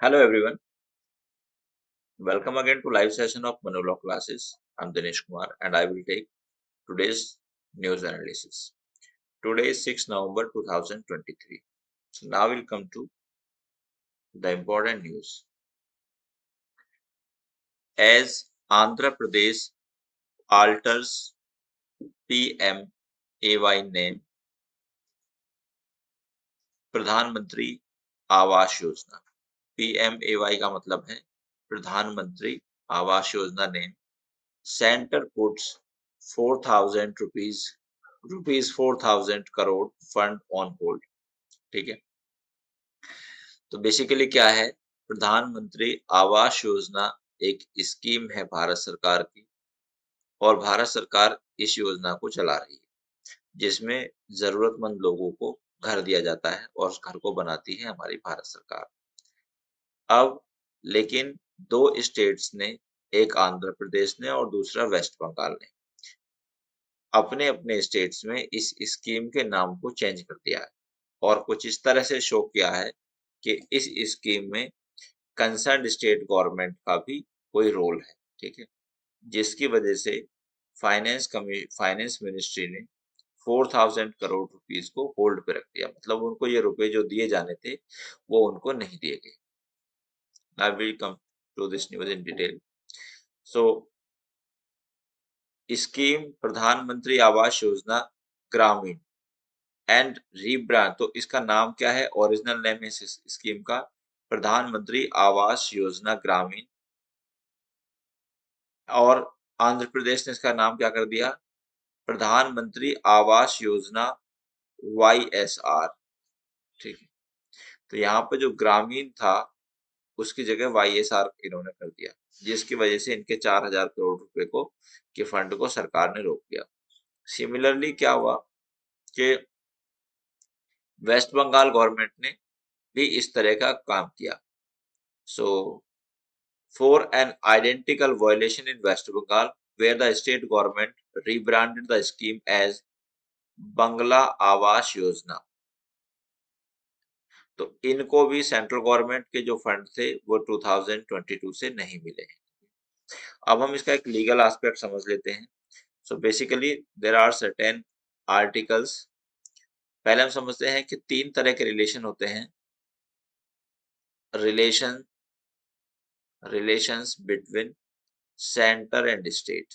Hello everyone, welcome again to live session of Manolaw classes. I'm Dinesh Kumar and I will take today's news analysis. Today is 6 November 2023. So now we'll come to the important news. As Andhra Pradesh alters PMAY name, प्रधानमंत्री Awas Yojana PMAY का मतलब है प्रधानमंत्री Awas Yojana name Center puts 4,000 rupees 4,000 crore fund on hold. ठीक है, तो basically क्या है, प्रधानमंत्री आवास योजना एक स्कीम है भारत सरकार की और भारत सरकार इस योजना को चला रही है जिसमें जरूरतमंद लोगों को घर दिया जाता है और उस घर को बनाती है हमारी भारत सरकार। अब लेकिन दो स्टेट्स ने, एक आंध्र प्रदेश ने और दूसरा वेस्ट बंगाल ने, अपने अपने स्टेट्स में इस स्कीम के नाम को चेंज कर दिया है और कुछ इस तरह से शो किया है कि इस स्कीम में कंसर्न स्टेट गवर्नमेंट का भी कोई रोल है। ठीक है, जिसकी वजह से फाइनेंस मिनिस्ट्री ने 4,000 करोड़ रुपीस को होल्ड पे रख दिया, मतलब उनको ये रुपए जो दिए जाने थे वो उनको नहीं दिए गए। Now we come to this news in detail. So scheme प्रधानमंत्री आवास योजना ग्रामीण एंड रीब्रांड, तो इसका नाम क्या है, ओरिजिनल नेम है इस स्कीम का प्रधानमंत्री आवास योजना ग्रामीण, और आंध्र प्रदेश ने इसका नाम क्या कर दिया, प्रधानमंत्री आवास योजना YSR। ठीक है, तो यहाँ पे जो ग्रामीण था उसकी जगह YSR इन्होंने कर दिया, जिसकी वजह से इनके 4,000 करोड़ रुपए को के फंड को सरकार ने रोक दिया। सिमिलरली क्या हुआ कि वेस्ट बंगाल गवर्नमेंट ने भी इस तरह का काम किया। सो for an identical violation in West Bengal, where the state government rebranded the scheme as Bangla Awas Yojana, तो इनको भी सेंट्रल गवर्नमेंट के जो फंड थे वो 2022 से नहीं मिले हैं। अब हम इसका एक लीगल एस्पेक्ट समझ लेते हैं। So basically there are certain articles. पहले हम समझते हैं कि तीन तरह के रिलेशन होते हैं, relations between centre and state.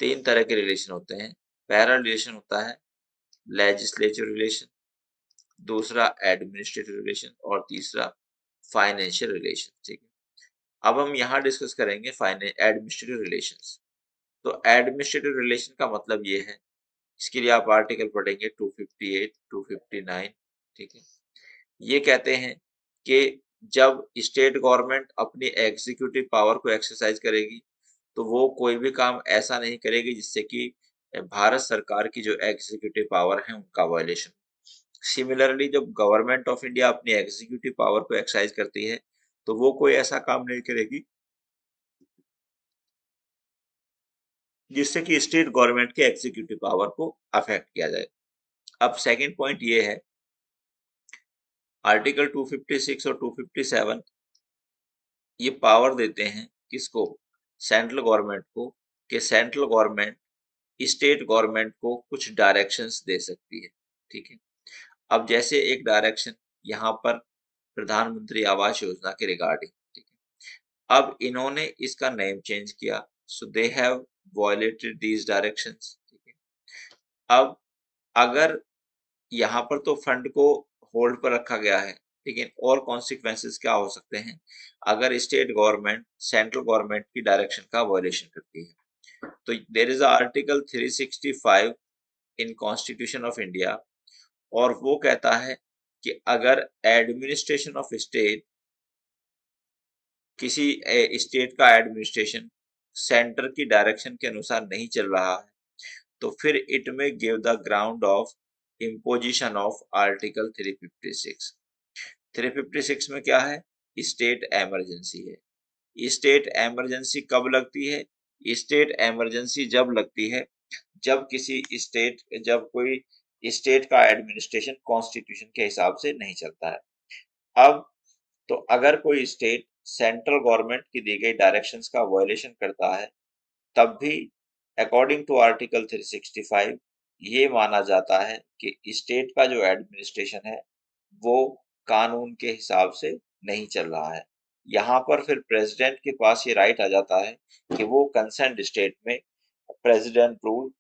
तीन तरह के रिलेशन होते हैं। पहला रिलेशन होता है लेजिस्लेटिव रिलेशन, दूसरा एडमिनिस्ट्रेटिव रिलेशन और तीसरा फाइनेंशियल रिलेशन। ठीक है, अब हम यहाँ डिस्कस करेंगे एडमिनिस्ट्रेटिव रिलेशंस। तो एडमिनिस्ट्रेटिव रिलेशन का मतलब ये है, इसके लिए आप आर्टिकल पढ़ेंगे 258, 259। ठीक है, ये कहते हैं कि जब स्टेट गवर्नमेंट अपनी एग्जीक्यूटिव पावर को एक्सरसाइज करेगी तो वो कोई भी काम ऐसा नहीं करेगी जिससे कि भारत सरकार की जो एग्जीक्यूटिव पावर है उनका वायलेशन। सिमिलरली जब गवर्नमेंट ऑफ इंडिया अपनी एग्जीक्यूटिव पावर को एक्सरसाइज करती है तो वो कोई ऐसा काम नहीं करेगी जिससे कि स्टेट गवर्नमेंट के एग्जीक्यूटिव पावर को अफेक्ट किया जाए। अब सेकंड पॉइंट ये है, आर्टिकल 256 और 257 ये पावर देते हैं किसको, सेंट्रल गवर्नमेंट को, कि सेंट्रल गवर्नमेंट स्टेट गवर्नमेंट को कुछ डायरेक्शंस दे सकती है। ठीक है, अब जैसे एक डायरेक्शन यहाँ पर प्रधानमंत्री आवास योजना के रिगार्डिंग, ठीक है, अब इन्होंने इसका नेम चेंज किया, so they have violated these directions. ठीक है, अब अगर यहाँ पर तो फंड को होल्ड पर रखा गया है, लेकिन और कॉन्सिक्वेंसेस क्या हो सकते हैं अगर स्टेट गवर्नमेंट सेंट्रल गवर्नमेंट की डायरेक्शन का वायलेशन करती है। तो there is article 365 in constitution of India, और वो कहता है कि अगर एडमिनिस्ट्रेशन ऑफ स्टेट, किसी स्टेट का एडमिनिस्ट्रेशन सेंटर की डायरेक्शन के अनुसार नहीं चल रहा है तो फिर इट में give the ground of imposition of article 356। 356 में क्या है, स्टेट एमरजेंसी है। स्टेट एमरजेंसी कब लगती है, स्टेट एमरजेंसी जब लगती है जब जब कोई स्टेट का एडमिनिस्ट्रेशन कॉन्स्टिट्यूशन के हिसाब से नहीं चलता है। अब तो अगर कोई स्टेट सेंट्रल गवर्नमेंट की दी गई डायरेक्शंस का वायलेशन करता है, तब भी अकॉर्डिंग टू आर्टिकल 365 ये माना जाता है कि स्टेट का जो एडमिनिस्ट्रेशन है वो कानून के हिसाब से नहीं चल रहा है। यहाँ पर फिर प्रेसिडेंट के पास ये राइट आ जाता है कि वो कंसर्न्ड स्टेट में प्रेसिडेंट रूल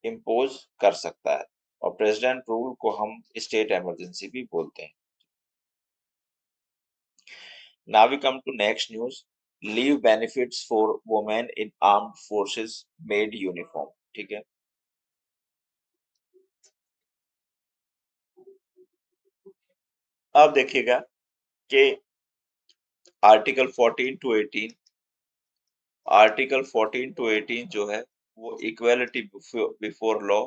इम्पोज कर सकता है, और प्रेसिडेंट रूल को हम स्टेट इमरजेंसी भी बोलते हैं। Now we come to next news. Leave benefits for women in armed forces made uniform. ठीक है। अब देखिएगा कि आर्टिकल 14 टू 18 आर्टिकल 14 टू 18 जो है वो इक्वेलिटी बिफोर लॉ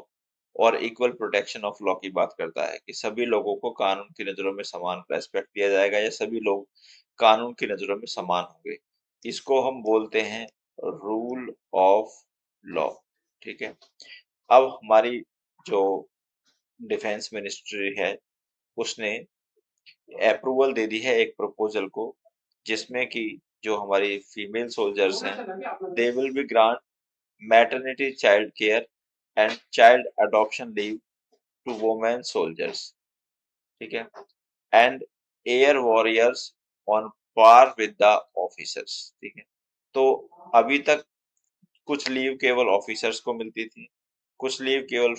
और इक्वल प्रोटेक्शन ऑफ लॉ की बात करता है कि सभी लोगों को कानून की नजरों में समान रेस्पेक्ट दिया जाएगा, या सभी लोग कानून की नजरों में समान होंगे। इसको हम बोलते हैं रूल ऑफ लॉ। ठीक है। अब हमारी जो डिफेंस मिनिस्ट्री है उसने अप्रूवल दे दी है एक प्रपोजल को, जिसमें कि जो हमारी फीमेल सोल्जर्स हैं they will be grant maternity child care and child adoption leave to women soldiers. ठीक है। And air warriors on par with the officers. ठीक है। तो अभी तक कुछ लीव केवल ऑफिसर्स को मिलती थी, कुछ लीव केवल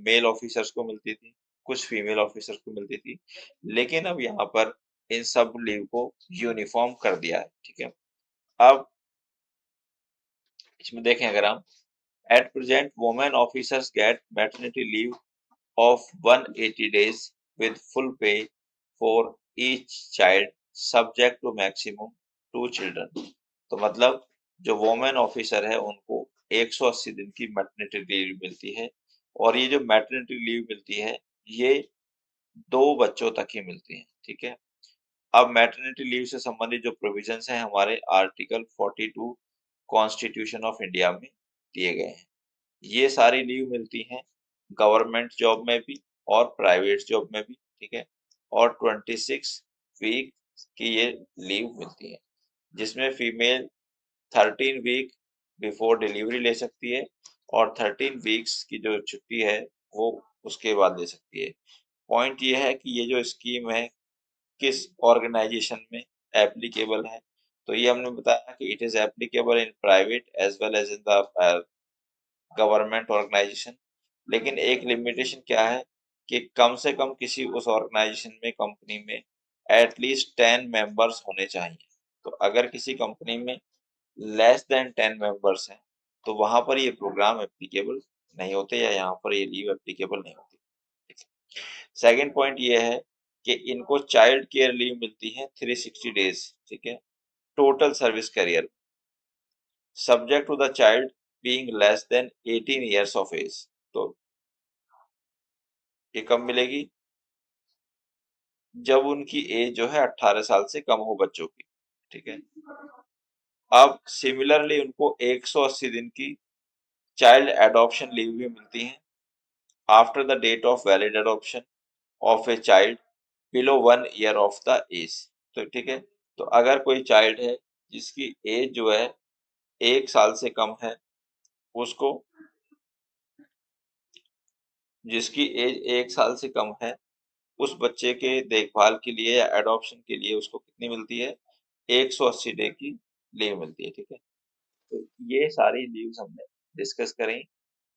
मेल ऑफिसर्स को मिलती थी, कुछ फीमेल ऑफिसर्स को मिलती थी, लेकिन अब यहाँ पर इन सब लीव को यूनिफॉर्म कर दिया है। ठीक है। अब इसमें देखें अगर हम, at present women officers get maternity leave of 180 days with full pay for each child subject to maximum 2 children। तो मतलब जो वोमेन ऑफिसर है उनको 180 दिन की मैटरनिटी लीव मिलती है, और ये जो मैटरनिटी लीव मिलती है ये 2 बच्चों तक ही मिलती है। ठीक है। अब मैटरनिटी लीव से संबंधित जो प्रोविजंस हैं हमारे आर्टिकल 42 कॉन्स्टिट्यूशन ऑफ इंडिया में दिए गए हैं। ये सारी लीव मिलती हैं गवर्नमेंट जॉब में भी और प्राइवेट जॉब में भी। ठीक है। और 26 वीक की ये लीव मिलती है, जिसमें फीमेल 13 वीक बिफोर डिलीवरी ले सकती है, और 13 वीक्स की जो छुट्टी है वो उसके बाद ले सकती है। पॉइंट ये है कि ये जो स्कीम है किस ऑर्गेनाइजेशन में एप्लीकेबल है, तो ये हमने बताया कि it is applicable in private as well as in the government organisation. लेकिन एक लिमिटेशन क्या है कि कम से कम किसी उस ऑर्गेनाइजेशन में, कंपनी में एटलीस्ट 10 मेंबर्स होने चाहिए। तो अगर किसी कंपनी में लेस देन 10 मेंबर्स हैं तो वहां पर ये प्रोग्राम एप्लीकेबल नहीं होते, या यहाँ पर ये लीव एप्लीकेबल नहीं होती। सेकंड पॉइंट ये है कि इनको चाइल्ड केयर लीव मिलती है 360 डेज। ठीक है। Total service career, subject to the child being less than 18 years of age. तो ये कब मिलेगी? जब उनकी एज जो है 18 साल से कम हो बच्चों की। ठीक है। अब सिमिलरली उनको 180 दिन की चाइल्ड एडॉप्शन लीव भी मिलती है after the date of valid adoption of a child below 1 year of the age. तो ठीक है। तो अगर कोई चाइल्ड है जिसकी एज जो है 1 साल से कम है, उसको, जिसकी एज 1 साल से कम है, उस बच्चे के देखभाल के लिए या एडॉप्शन के लिए उसको कितनी मिलती है? 180 डे की लीव मिलती है। ठीक है। तो ये सारी लीव्स हमने डिस्कस करी,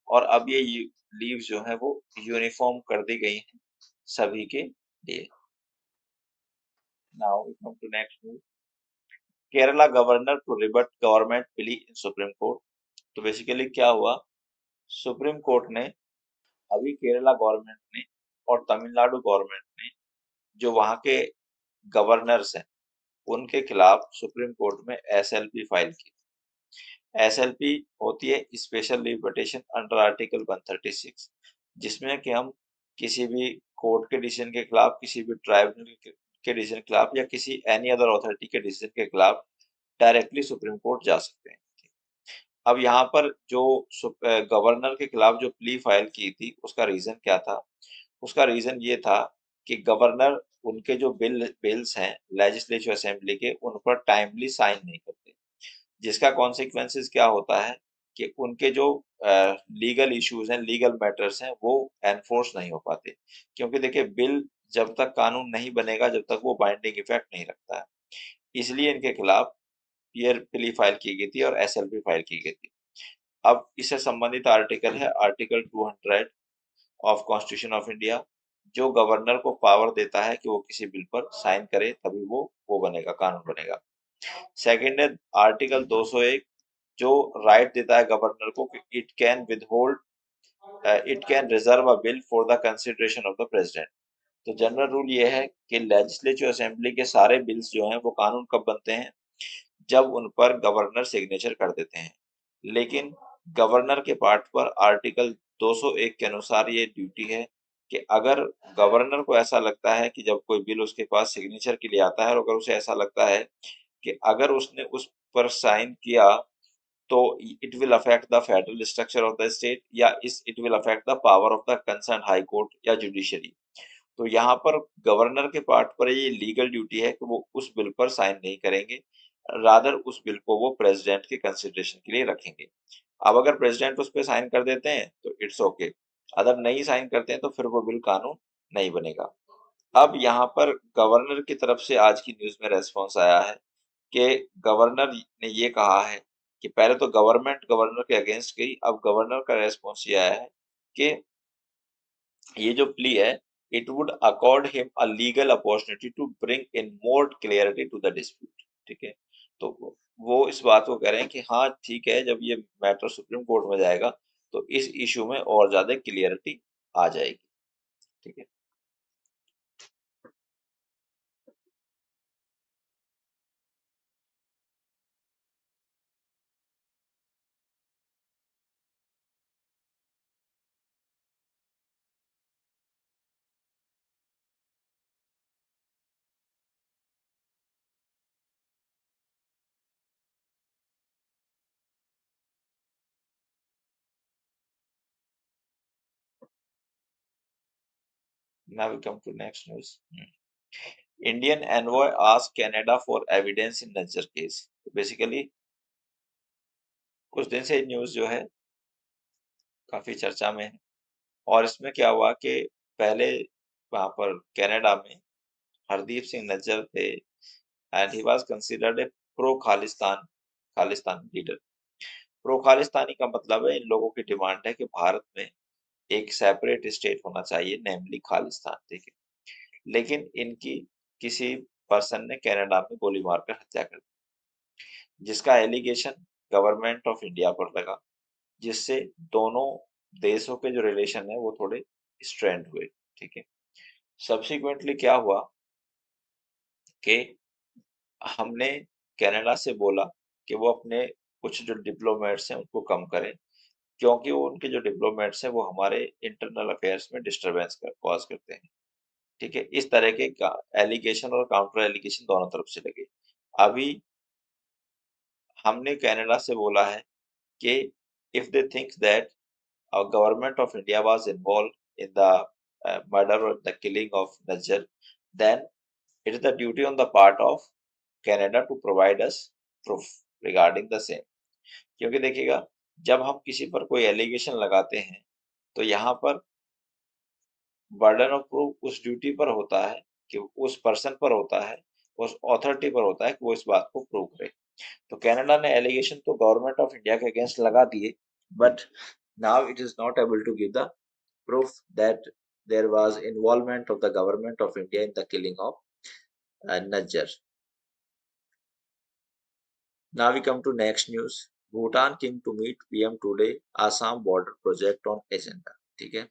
और अब ये लीव जो है वो यूनिफॉर्म कर दी गई हैं सभी के लिए। Now we come to next news. Kerala governor to rebut government plea in Supreme Court. तो बेसिकली क्या हुआ, सुप्रीम कोर्ट ने, अभी केरला गवर्नमेंट ने और तमिलनाडु गवर्नमेंट ने जो वहां के गवर्नर्स हैं उनके खिलाफ सुप्रीम कोर्ट में एसएलपी फाइल की। एसएलपी होती है special leave petition under article 136, जिसमें कि हम किसी भी कोर्ट के डिसीजन के खिलाफ, किसी भी ट्राइब्यूनल के डिसीजन के खिलाफ, या किसी एनी अदर अथॉरिटी के डिसीजन के खिलाफ डायरेक्टली सुप्रीम कोर्ट जा सकते हैं। अब यहाँ पर जो गवर्नर के खिलाफ जो प्ली फाइल की थी उसका रीजन क्या था? उसका रीजन ये था कि गवर्नर उनके जो बिल्स हैं लेजिस्लेटिव असेंबली के, उन पर टाइमली साइन नहीं करते, जिसका कॉन्सिक्वेंसेस क्या होता है कि उनके जो लीगल इश्यूज हैं, लीगल मैटर्स हैं, वो एनफोर्स नहीं हो पाते। क्योंकि देखिए, बिल जब तक कानून नहीं बनेगा, जब तक वो बाइंडिंग इफेक्ट नहीं रखता है। इसलिए इनके खिलाफ पीयर प्ली फाइल की गई थी और एसएलपी फाइल की गई थी। अब इससे संबंधित आर्टिकल है article 200 of constitution of India, जो गवर्नर को पावर देता है कि वो किसी बिल पर साइन करे, तभी वो बनेगा, कानून बनेगा। सेकंड है आर्टिकल 201, जो राइट देता है गवर्नर को कि it can reserve a bill for the consideration of the president. तो जनरल रूल ये है कि लेजिस्लेटिव असेंबली के सारे बिल्स जो हैं वो कानून कब बनते हैं, जब उन पर गवर्नर सिग्नेचर कर देते हैं। लेकिन गवर्नर के पार्ट पर आर्टिकल 201 के अनुसार ये ड्यूटी है कि अगर गवर्नर को ऐसा लगता है कि जब कोई बिल उसके पास सिग्नेचर के लिए आता है, और अगर उसे ऐसा लगता है कि अगर उसने उस पर साइन किया तो it will affect the federal structure of the state, या it will affect the power of the concern high court या जुडिशरी, तो यहाँ पर गवर्नर के पार्ट पर ये लीगल ड्यूटी है कि वो उस बिल पर साइन नहीं करेंगे, रादर उस बिल को वो प्रेसिडेंट के कंसिडरेशन के लिए रखेंगे। अब अगर प्रेसिडेंट उस पर साइन कर देते हैं तो इट्स ओके, अगर नहीं साइन करते हैं तो फिर वो बिल कानून नहीं बनेगा। अब यहाँ पर गवर्नर की तरफ से आज की न्यूज में रेस्पॉन्स आया है कि गवर्नर ने ये कहा है कि पहले तो गवर्नमेंट गवर्नर के अगेंस्ट गई, अब गवर्नर का रेस्पॉन्स ये आया है कि ये जो प्ली है, it would accord him a legal opportunity to bring in more clarity to the dispute. ठीक है, तो वो इस बात को कह रहे हैं कि हाँ ठीक है, जब ये मैटर सुप्रीम कोर्ट में जाएगा तो इस इशू में और ज्यादा क्लियरिटी आ जाएगी। ठीक है। Now we come to next news. Indian envoy asked Canada for evidence in Najjar case. Basically कुछ दिन से न्यूज जो है काफी चर्चा में है, और इसमें क्या हुआ कि पहले वहां पर कनाडा में हरदीप सिंह नज्जर थे, and he was considered a pro Khalistan Khalistan leader. Pro Khalistani का मतलब है, इन लोगों की डिमांड है कि भारत में एक सेपरेट स्टेट होना चाहिए, नेमली खालिस्तान। ठीक है, लेकिन इनकी किसी पर्सन ने कनाडा में गोली मारकर हत्या कर दी, जिसका एलिगेशन गवर्नमेंट ऑफ इंडिया पर लगा, जिससे दोनों देशों के जो रिलेशन है वो थोड़े स्ट्रेंड हुए। ठीक है, सब्सिक्वेंटली क्या हुआ कि हमने कनाडा से बोला कि वो अपने कुछ जो डिप्लोमेट्स हैं उनको कम करें, क्योंकि वो उनके जो डिप्लोमेट्स हैं वो हमारे इंटरनल अफेयर्स में डिस्टरबेंस कॉज करते हैं। ठीक है, इस तरह के एलिगेशन और काउंटर एलिगेशन दोनों तरफ से लगे। अभी हमने कनाडा से बोला है कि if they think that our government of India was involved in the murder or the killing of Najjar, then it is the duty on the part of Canada to provide us proof regarding the same। क्योंकि देखिएगा, जब हम किसी पर कोई allegation लगाते हैं तो यहाँ पर बर्डन ऑफ प्रूफ उस ड्यूटी पर होता है, कि उस पर्सन पर होता है, उस अथॉरिटी पर होता है कि वो इस बात को प्रूव करे। तो कनाडा ने एलिगेशन तो गवर्नमेंट ऑफ इंडिया के अगेंस्ट लगा दिए, but now it is not able to give the proof that there was involvement of the government of India in the killing of Najjar. Now we come to next news. Bhutan came to meet PM today. Assam border project on agenda। ठीक है,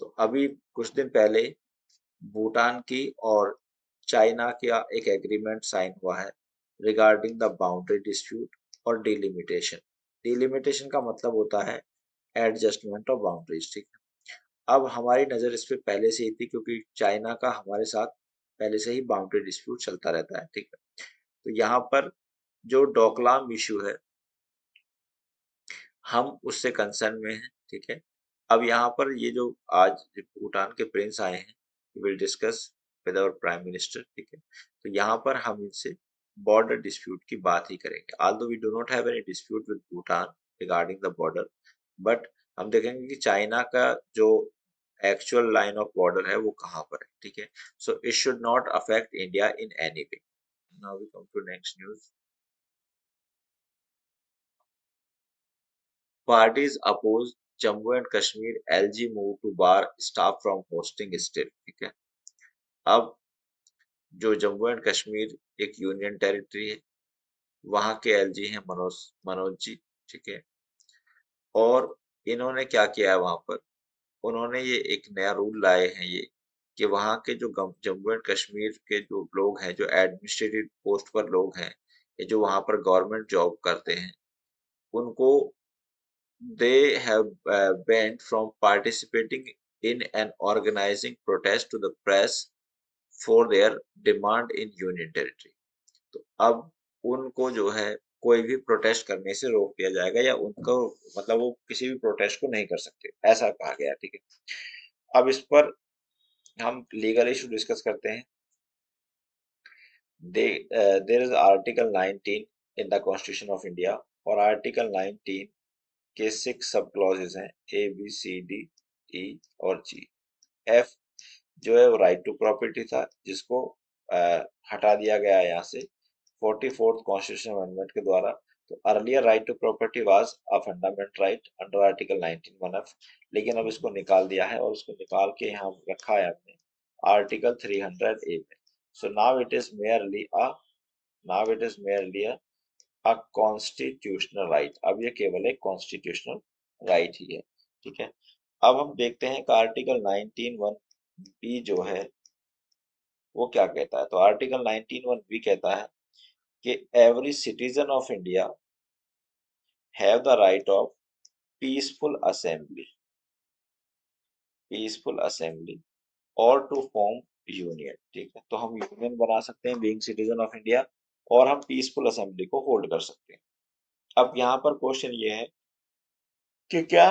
तो अभी कुछ दिन पहले भूटान की और China का एक एग्रीमेंट साइन हुआ है रिगार्डिंग द बाउंड्री डिस्प्यूट और डिलिमिटेशन। डिलिमिटेशन का मतलब होता है एडजस्टमेंट ऑफ बाउंड्रीज। ठीक है, अब हमारी नज़र इस पे पहले से ही थी, क्योंकि चाइना का हमारे साथ पहले से ही बाउंड्री डिस्प्यूट चलता रहता है। ठीक है, तो यहाँ पर जो डोकलाम इशू है, हम उससे कंसर्न में हैं। ठीक है, अब यहाँ पर ये जो आज भूटान के प्रिंस आए हैं, will discuss with our Prime Minister, ठीक है। तो यहाँ पर हम इनसे बॉर्डर डिस्प्यूट की बात ही करेंगे। Although we do not have any dispute with Bhutan regarding the border, but हम देखेंगे कि चाइना का जो एक्चुअल लाइन ऑफ बॉर्डर है वो कहाँ पर है, ठीक है। So it should not affect India in any way. Now we come to next news. Parties oppose Jammu and Kashmir LG move to bar staff from hosting state, ठीक है। अब जो जम्मू एंड कश्मीर एक यूनियन टेरिटरी है, वहां के LG हैं मनोज मनोज जी, ठीक है। और इन्होंने क्या किया है वहां पर, उन्होंने ये एक नया रूल लाए हैं ये, कि वहां के जो जम्मू एंड कश्मीर के जो लोग हैं, जो एडमिनिस्ट्रेटिव पोस्ट पर लोग हैं, ये जो वहां पर गवर्नमेंट जॉब करते हैं, उनको they have banned from participating in and organizing protest to the press for their demand in union territory। तो अब उनको जो है कोई भी प्रोटेस्ट करने से रोक दिया जाएगा, या उनको मतलब वो किसी भी प्रोटेस्ट को नहीं कर सकते, ऐसा कहा गया, ठीक है। अब इस पर हम लीगल इशू डिस्कस करते हैं। There is article 19 in the Constitution of India, और आर्टिकल 19 के 6 सब क्लॉजेस हैं, A B C D E और जी। एफ जो है वो राइट टू प्रॉपर्टी था, जिसको हटा दिया गया है यहाँ से 44th कॉन्स्टिट्यूशन अमेंडमेंट के द्वारा। तो earlier right to property was a fundamental right under article 19(1)(f), लेकिन अब इसको निकाल दिया है, और उसको निकाल के यहाँ रखा है हमने आर्टिकल 300A में। So now it is merely a constitutional right. अब ये केवल एक कॉन्स्टिट्यूशनल राइट ही है, ठीक है। अब हम देखते हैं कि आर्टिकल 19(1)(b जो है वो क्या कहता है। तो आर्टिकल 19(1)(b कहता है कि every citizen of India have the right of peaceful assembly और टू फॉर्म यूनियन, ठीक है। तो हम यूनियन बना सकते हैं बीइंग सिटीजन ऑफ इंडिया, और हम पीसफुल असेंबली को होल्ड कर सकते हैं। अब यहाँ पर क्वेश्चन ये है कि क्या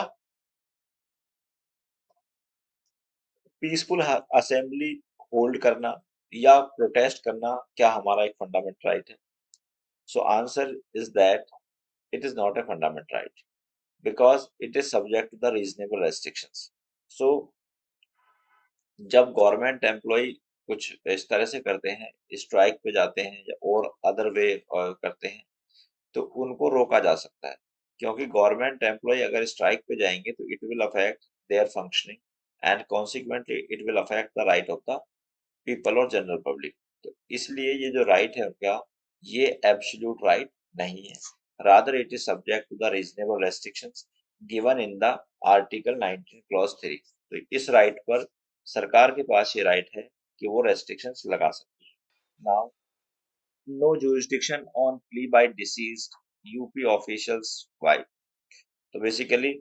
पीसफुल असेंबली होल्ड करना या प्रोटेस्ट करना क्या हमारा एक फंडामेंटल राइट है? So answer is that it is not a fundamental right because it is subject to the reasonable restrictions. So जब गवर्नमेंट एम्प्लॉय कुछ इस तरह से करते हैं, स्ट्राइक पे जाते हैं या और अदर वे करते हैं, तो उनको रोका जा सकता है, क्योंकि गवर्नमेंट एम्प्लॉय अगर स्ट्राइक पे जाएंगे तो it will affect there functioning, and consequently it will affect the right of the people और जनरल पब्लिक। तो इसलिए ये जो राइट है उनका, ये एब्सोल्यूट राइट नहीं है, rather it is subject to the reasonable restrictions given in the article 19 clause 3। तो इस राइट पर सरकार के पास ये राइट है कि वो रेस्ट्रिक्शंस लगा सकती है। Now no jurisdiction on plea by deceased UP officials wife. तो बेसिकली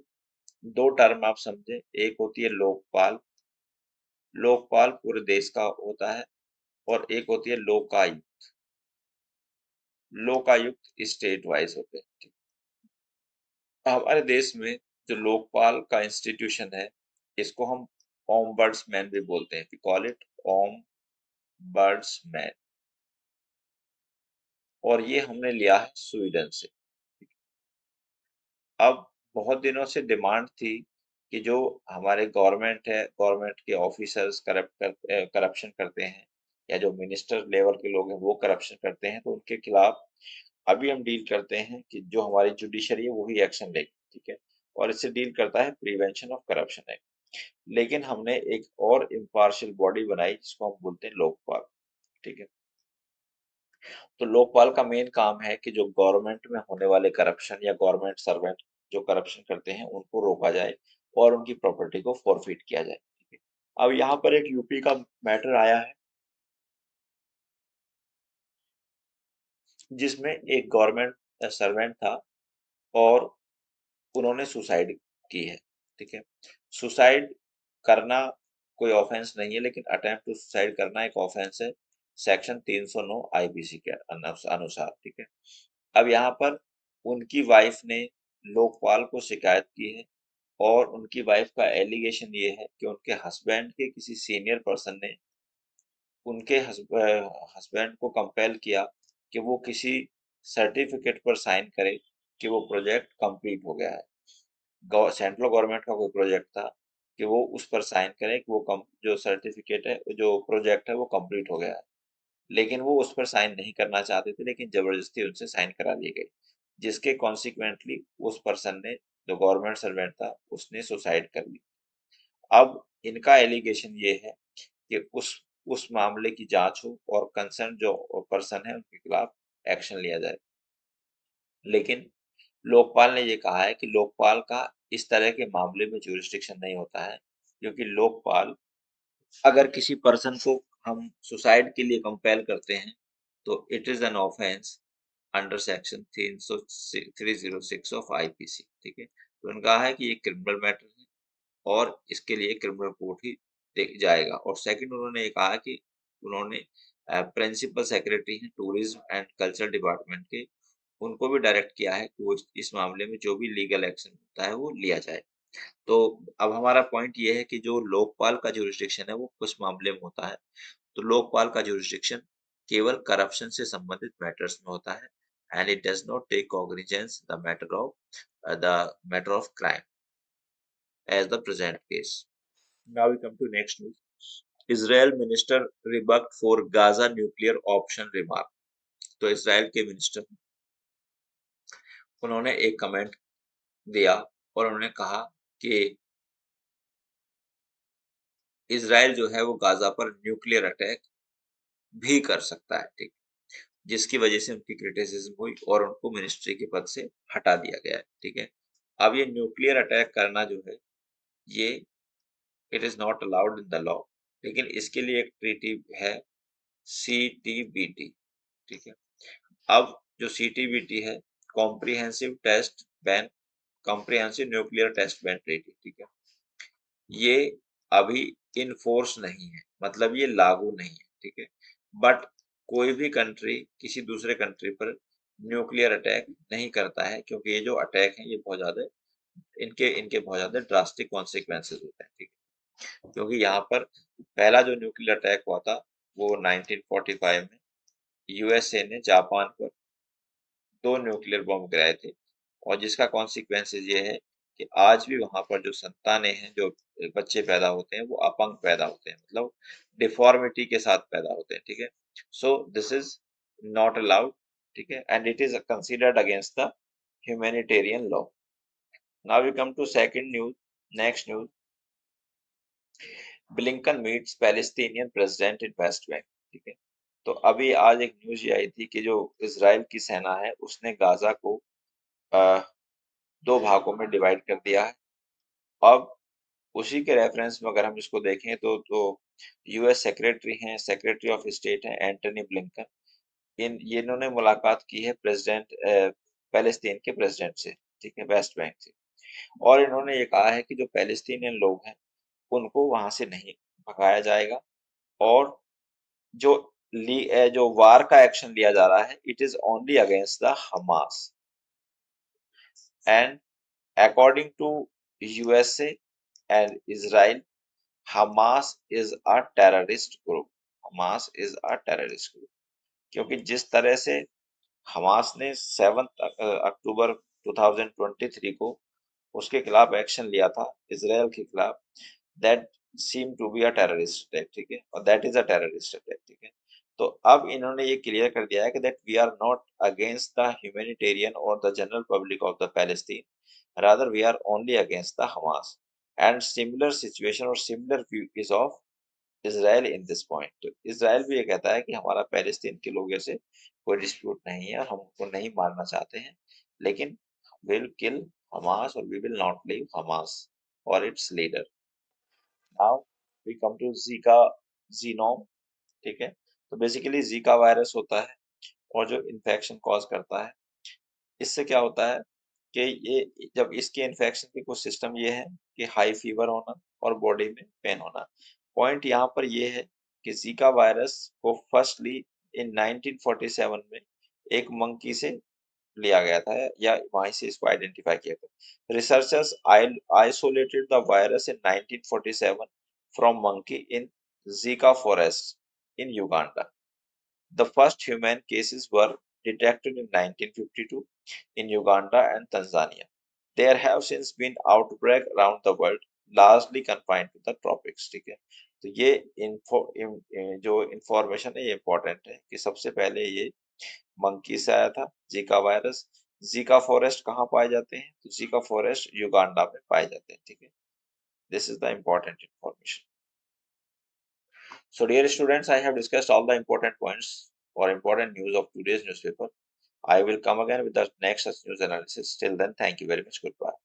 दो टर्म आप समझे, एक होती है लोकपाल, लोकपाल पूरे देश का होता है, और एक होती है लोकायुक्त, लोकायुक्त स्टेट वाइज होते हैं। हमारे देश में जो लोकपाल का इंस्टीट्यूशन है, इसको हम ओम्बड्समैन भी बोलते हैं, वी कॉल इट ओम्बड्समैन, और ये हमने लिया है स्वीडन से। अब बहुत दिनों से डिमांड थी कि जो हमारे गवर्नमेंट है, गवर्नमेंट के ऑफिसर्स करप्शन करते हैं, या जो मिनिस्टर लेवल के लोग हैं वो करप्शन करते हैं, तो उनके खिलाफ अभी हम डील करते हैं कि जो हमारी जुडिशरी है वही एक्शन लेगी, ठीक है। और इससे डील करता है प्रिवेंशन ऑफ करप्शन एक्ट। लेकिन हमने एक और इम्पार्शियल बॉडी बनाई जिसको हम बोलते हैं लोकपाल, ठीक है। तो लोकपाल का मेन काम है कि जो गवर्नमेंट में होने वाले करप्शन या गवर्नमेंट सर्वेंट जो करप्शन करते हैं उनको रोका जाए और उनकी प्रॉपर्टी को फॉरफिट किया जाए, ठीक है। अब यहाँ पर एक यूपी का मैटर आया है, जिसमें एक गवर्नमेंट सर्वेंट था और उन्होंने सुसाइड की है, ठीक है। सुसाइड करना कोई ऑफेंस नहीं है, लेकिन अटेम्प्ट टू सुसाइड करना एक ऑफेंस है, सेक्शन 309 आईपीसी के अनुसार, ठीक है। अब यहाँ पर उनकी वाइफ ने लोकपाल को शिकायत की है, और उनकी वाइफ का एलिगेशन ये है कि उनके हस्बैंड के किसी सीनियर पर्सन ने उनके हस्बैंड को कंपेल किया कि वो किसी सर्टिफिकेट पर साइन करे कि वो प्रोजेक्ट कंप्लीट हो गया है। सेंट्रल गवर्नमेंट का कोई प्रोजेक्ट था कि वो उस पर साइन करें कि वो जो सर्टिफिकेट है, जो प्रोजेक्ट है वो कंप्लीट हो गया है। लेकिन वो उस पर साइन नहीं करना चाहते थे, लेकिन जबरदस्ती उनसे साइन करा दी गई, जिसके कॉन्सिक्वेंटली उस पर्सन ने, जो गवर्नमेंट सर्वेंट था, उसने सुसाइड कर ली। अब इनका एलिगेशन ये है कि उस मामले की जांच हो और कंसर्न जो पर्सन है उनके खिलाफ एक्शन लिया जाए। लेकिन लोकपाल ने ये कहा है कि लोकपाल का इस तरह के मामले में ज्यूरिसडिक्शन नहीं होता है, क्योंकि लोकपाल, अगर किसी पर्सन को हम सुसाइड के लिए कंपेल करते हैं तो it is an offence under section 306 of IPC. ठीक है, तो उन्होंने कहा है कि ये क्रिमिनल मैटर है और इसके लिए क्रिमिनल कोर्ट ही जाएगा। और सेकंड, उन्होंने ये कहा कि उन्होंने प्रिंसिपल सेक्रेटरी हैं टूरिज्म एंड कल्चर डिपार्टमेंट के, उनको भी डायरेक्ट किया है कि वो इस मामले में जो भी लीगल एक्शन होता है वो लिया जाए। तो अब हमारा पॉइंट ये है कि जो लोकपाल का ज्यूरिसडिक्शन है वो कुछ मामले में होता है। तो लोकपाल का ज्यूरिसडिक्शन केवल करप्शन से संबंधित मैटर्स में होता है, and it does not take cognizance the matter of crime as the present case. Now we come to next news. Israel minister rebuffed for Gaza nuclear option remark. तो Israel के minister, उन्होंने एक comment दिया और उन्होंने कहा कि Israel जो है वो गाजा पर न्यूक्लियर अटैक भी कर सकता है। ठीक, जिसकी वजह से उनकी क्रिटिसिज्म हुई और उनको मिनिस्ट्री के पद से हटा दिया गया है। ठीक है, अब ये न्यूक्लियर अटैक करना जो है, ये it is not allowed in the law, लेकिन इसके लिए एक ट्रीटी है, CTBT। ठीक है, अब जो CTBT है, comprehensive test ban, comprehensive nuclear test ban treaty, ठीक है, ये अभी इन फोर्स नहीं है, मतलब ये लागू नहीं है। ठीक है, बट कोई भी कंट्री किसी दूसरे कंट्री पर न्यूक्लियर अटैक नहीं करता है, क्योंकि ये जो अटैक है ये बहुत ज्यादा, इनके इनके बहुत ज्यादा ड्रास्टिक कॉन्सिक्वेंसेस होते हैं। ठीक है, क्योंकि यहाँ पर पहला जो न्यूक्लियर अटैक हुआ था वो 1945 में यूएसए ने जापान पर 2 न्यूक्लियर बॉम्ब गिराए थे, और जिसका कॉन्सिक्वेंसेस ये है कि आज भी वहां पर जो संतानें हैं, जो बच्चे पैदा होते हैं, वो अपंग पैदा होते हैं, मतलब डिफॉर्मिटी के साथ पैदा होते हैं। ठीक है, so this is not allowed. ठीक है, and it is considered against the humanitarian law. Now we come to second news, next news, Blinken meets Palestinian president in West Bank. ठीक है, तो अभी आज एक न्यूज ये आई थी कि जो इजराइल की सेना है उसने गाजा को अ, 2 भागों में डिवाइड कर दिया है। अब उसी के रेफरेंस में अगर हम इसको देखें तो यूएस सेक्रेटरी हैं, सेक्रेटरी ऑफ स्टेट हैं एंटनी ब्लिंकन, ये इन्होंने मुलाकात की है प्रेसिडेंट पैलेस्तीन के प्रेसिडेंट से। ठीक है, वेस्ट बैंक से, और इन्होंने ये कहा है कि जो पैलेस्टीनियन लोग हैं उनको वहां से नहीं भगाया जाएगा, और जो जो वार का एक्शन लिया जा रहा है, it is only against the Hamas, and according to USA and Israel, Hamas is a terrorist group. Hamas is a terrorist group. क्योंकि जिस तरह से हमास ने 7 अक्टूबर 2023 को उसके खिलाफ एक्शन लिया था, इसराइल के खिलाफ, that seem to be a terrorist attack. ठीक है, और that is a terrorist attack. ठीक है, तो अब इन्होंने ये क्लियर कर दिया है कि that we are not against the humanitarian और the general public of the Palestine, rather we are only against the Hamas, and similar situation और similar view is of Israel in this point। तो Israel भी ये कहता है कि हमारा Palestine के लोगों से कोई डिस्प्यूट नहीं है और हम उनको नहीं मारना चाहते हैं, लेकिन विल किल हमास और we will not leave Hamas और its leader. Now we come to Zika genome. ठीक है, तो बेसिकली जीका वायरस होता है और जो इन्फेक्शन कॉज करता है, इससे क्या होता है कि ये जब इसके इन्फेक्शन के कुछ सिस्टम ये है कि हाई फीवर होना और बॉडी में पेन होना। पॉइंट यहाँ पर ये है कि जीका वायरस को फर्स्टली इन 1947 में एक मंकी से लिया गया था, या वहीं से इसको आइडेंटिफाई किया था। Researchers isolated the virus in 1947 from monkey in Zika forest, in Uganda. The first human cases were detected in 1952 in Uganda and Tanzania. There have since been outbreaks around the world, largely confined to the tropics. ठीक है, तो ये जो information है ये important है कि सबसे पहले ये मंकी से आया था जीका वायरस। जीका फॉरेस्ट कहाँ पाए जाते हैं? तो जीका फॉरेस्ट युगांडा में पाए जाते हैं। ठीक है, this is the important information. So, dear students, I have discussed all the important points or important news of today's newspaper. I will come again with the next such news analysis. Till then, thank you very much. Goodbye.